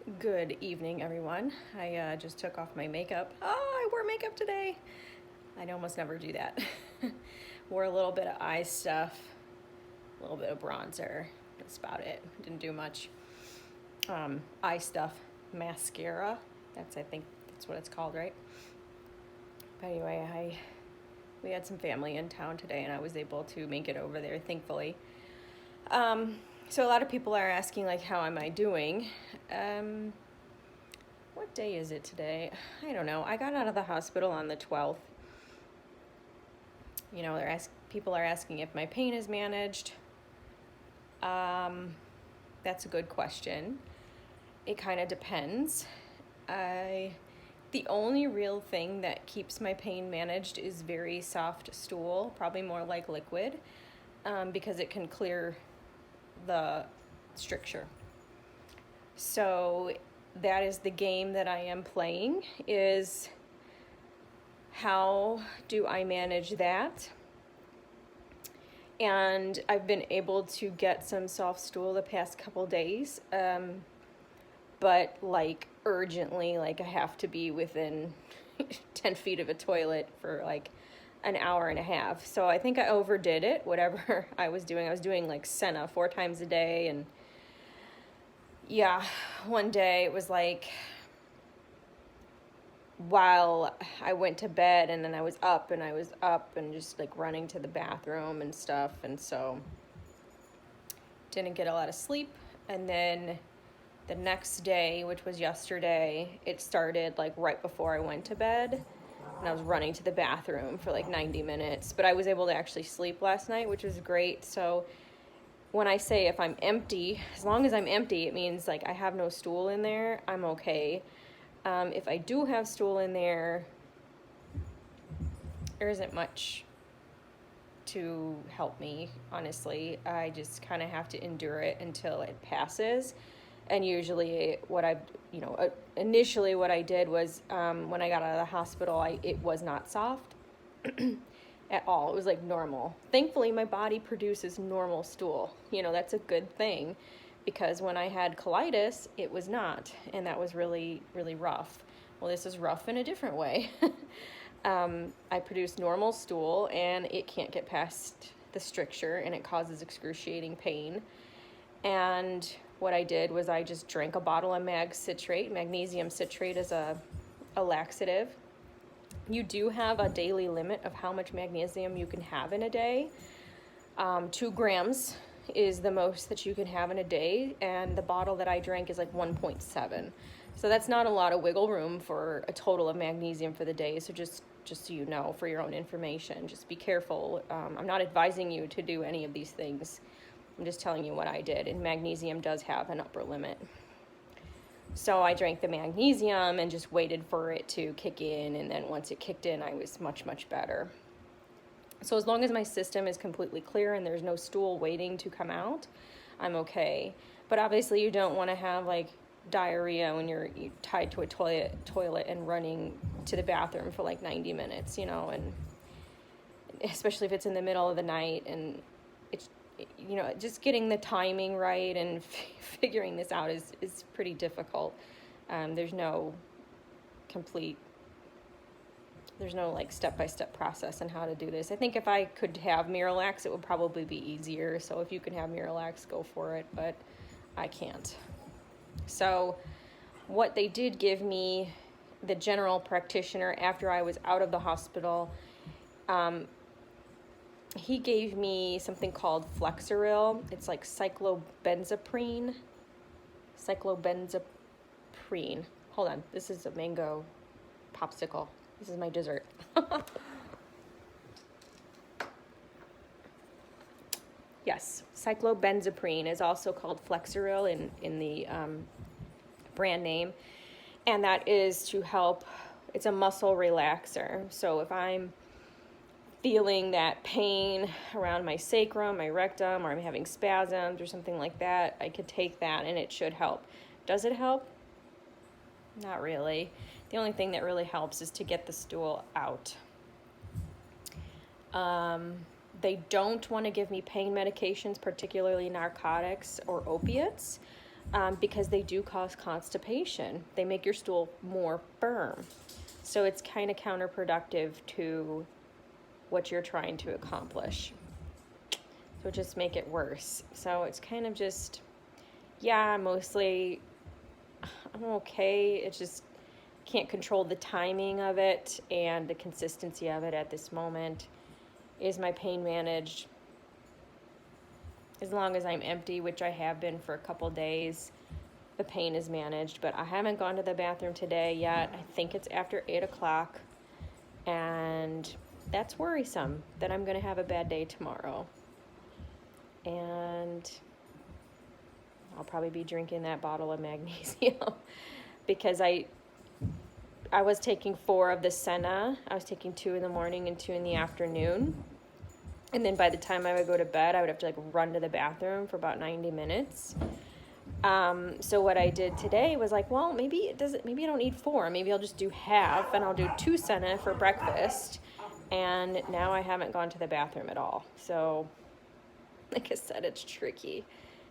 Good evening, everyone. I just took off my makeup. Oh, I wore makeup today. I almost never do that. Wore a little bit of eye stuff, a little bit of bronzer. That's about it. Didn't do much. Eye stuff, mascara. I think that's what it's called, right? But anyway, we had some family in town today, and I was able to make it over there, thankfully. So a lot of people are asking, like, how am I doing? What day is it today? I don't know. I got out of the hospital on the 12th. You know, people are asking if my pain is managed. That's a good question. It kind of depends. The only real thing that keeps my pain managed is very soft stool, probably more like liquid, because it can clear the stricture. So that is the game that I am playing, is how do I manage that? And I've been able to get some soft stool the past couple days, but like urgently, like I have to be within 10 feet of a toilet for like an hour and a half. So I think I overdid it, whatever I was doing like Senna 4 times a day. And yeah, one day it was like, while I went to bed, and then I was up and just like running to the bathroom and stuff. And so didn't get a lot of sleep. And then the next day, which was yesterday, it started like right before I went to bed, and I was running to the bathroom for like 90 minutes, but I was able to actually sleep last night, which was great. So when I say if I'm empty, as long as I'm empty, it means like I have no stool in there, I'm okay. If I do have stool in there, there isn't much to help me, honestly. I just kind of have to endure it until it passes. And usually initially what I did was, when I got out of the hospital, it was not soft at all. It was like normal. Thankfully, my body produces normal stool. That's a good thing, because when I had colitis, it was not. And that was really, really rough. Well, this is rough in a different way. I produce normal stool, and it can't get past the stricture, and it causes excruciating pain. And what I did was I just drank a bottle of citrate. Magnesium citrate is a laxative. You do have a daily limit of how much magnesium you can have in a day. 2 grams is the most that you can have in a day, and the bottle that I drank is like 1.7. So that's not a lot of wiggle room for a total of magnesium for the day. So just so you know, for your own information, just be careful. I'm not advising you to do any of these things. I'm just telling you what I did, and magnesium does have an upper limit. So I drank the magnesium and just waited for it to kick in, and then once it kicked in, I was much, much better. So as long as my system is completely clear and there's no stool waiting to come out, I'm okay. But obviously you don't want to have like diarrhea when you're tied to a toilet and running to the bathroom for like 90 minutes, and especially if it's in the middle of the night, and it's, just getting the timing right and figuring this out is pretty difficult. There's no like step-by-step process on how to do this. I think if I could have Miralax, it would probably be easier. So if you can have Miralax, go for it, but I can't. So what they did give me, the general practitioner, after I was out of the hospital, he gave me something called Flexeril. It's like cyclobenzaprine. Hold on, this is a mango popsicle. This is my dessert. Yes, cyclobenzaprine is also called Flexeril in the brand name. And that is to help, it's a muscle relaxer. So if I'm feeling that pain around my sacrum, my rectum, or I'm having spasms or something like that, I could take that and it should help. Does it help? Not really. The only thing that really helps is to get the stool out. They don't want to give me pain medications, particularly narcotics or opiates. because they do cause constipation. They make your stool more firm. So it's kind of counterproductive to what you're trying to accomplish. So just make it worse. So it's kind of just, yeah, mostly I'm okay. It's just can't control the timing of it and the consistency of it at this moment. Is my pain managed? As long as I'm empty, which I have been for a couple days, the pain is managed. But I haven't gone to the bathroom today yet. I think it's after 8 o'clock. And that's worrisome that I'm going to have a bad day tomorrow. And I'll probably be drinking that bottle of magnesium because I was taking 4 of the Senna. I was taking 2 in the morning and 2 in the afternoon. And then by the time I would go to bed, I would have to run to the bathroom for about 90 minutes. So what I did today was well, maybe I don't need 4. Maybe I'll just do half and I'll do 2 Senna for breakfast. And now I haven't gone to the bathroom at all. So like I said, it's tricky.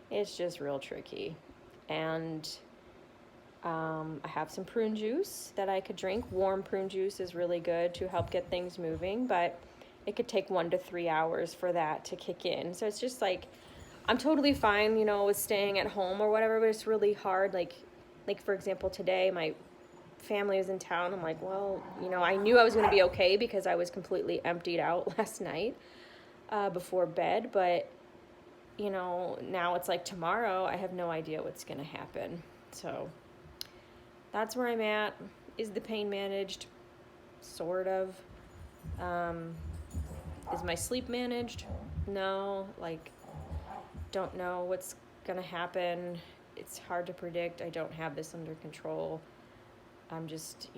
It's just real tricky. And I have some prune juice that I could drink. Warm prune juice is really good to help get things moving, but it could take 1 to 3 hours for that to kick in. So it's just I'm totally fine, with staying at home or whatever, but it's really hard. Like for example, today my family was in town. I'm well, I knew I was going to be okay because I was completely emptied out last night before bed, but now it's tomorrow, I have no idea what's going to happen. So that's where I'm at. Is the pain managed? Sort of. Is my sleep managed? No. Don't know what's going to happen. It's hard to predict. I don't have this under control. I'm just,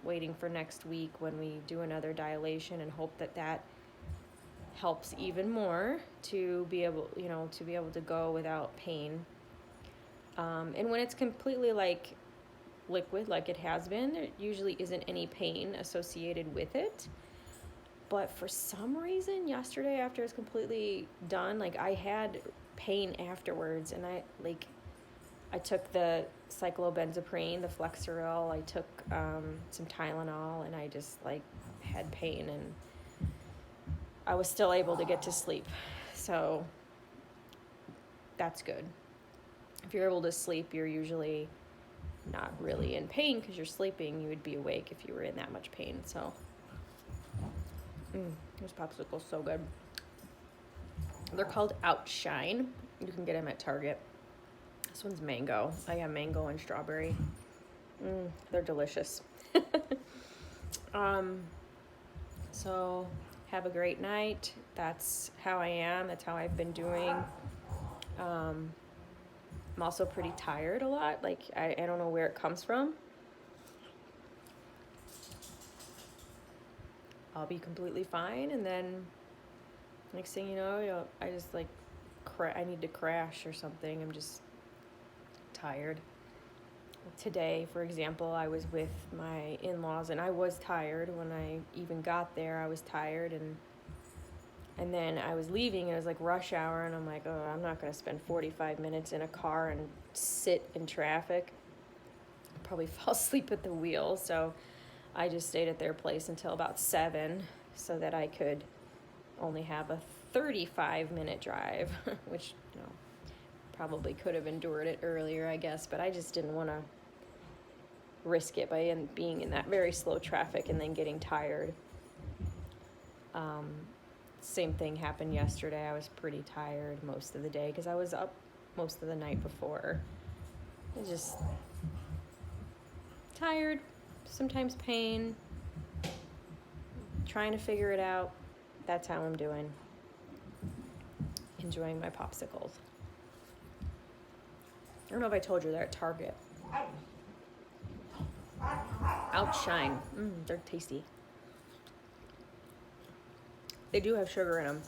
waiting for next week when we do another dilation and hope that helps even more to be able, to go without pain. And when it's completely liquid, like it has been, there usually isn't any pain associated with it. But for some reason, yesterday after it was completely done, I had pain afterwards, and I took the cyclobenzaprine, the Flexeril, I took some Tylenol, and I just had pain, and I was still able to get to sleep. So that's good. If you're able to sleep, you're usually not really in pain because you're sleeping. You would be awake if you were in that much pain. So this popsicle's so good. They're called Outshine. You can get them at Target. This one's mango. I got mango and strawberry. They're delicious. So have a great night. That's how I am. That's how I've been doing. I'm also pretty tired a lot. I don't know where it comes from. I'll be completely fine, and then next thing you know, I just I need to crash or something. I'm just tired. Today, for example, I was with my in-laws, and I was tired. When I even got there, I was tired, and then I was leaving, and it was rush hour, and I'm I'm not going to spend 45 minutes in a car and sit in traffic. I'd probably fall asleep at the wheel, so I just stayed at their place until about 7 so that I could only have a 35-minute drive, which, probably could have endured it earlier, I guess, but I just didn't want to risk it by being in that very slow traffic and then getting tired. Same thing happened yesterday. I was pretty tired most of the day because I was up most of the night before. I was just tired, sometimes pain, trying to figure it out. That's how I'm doing. Enjoying my popsicles. I don't know if I told you, they're at Target. Outshine. They're tasty. They do have sugar in them,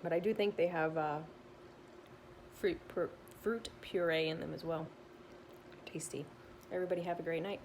but I do think they have fruit puree in them as well. Tasty. Everybody have a great night.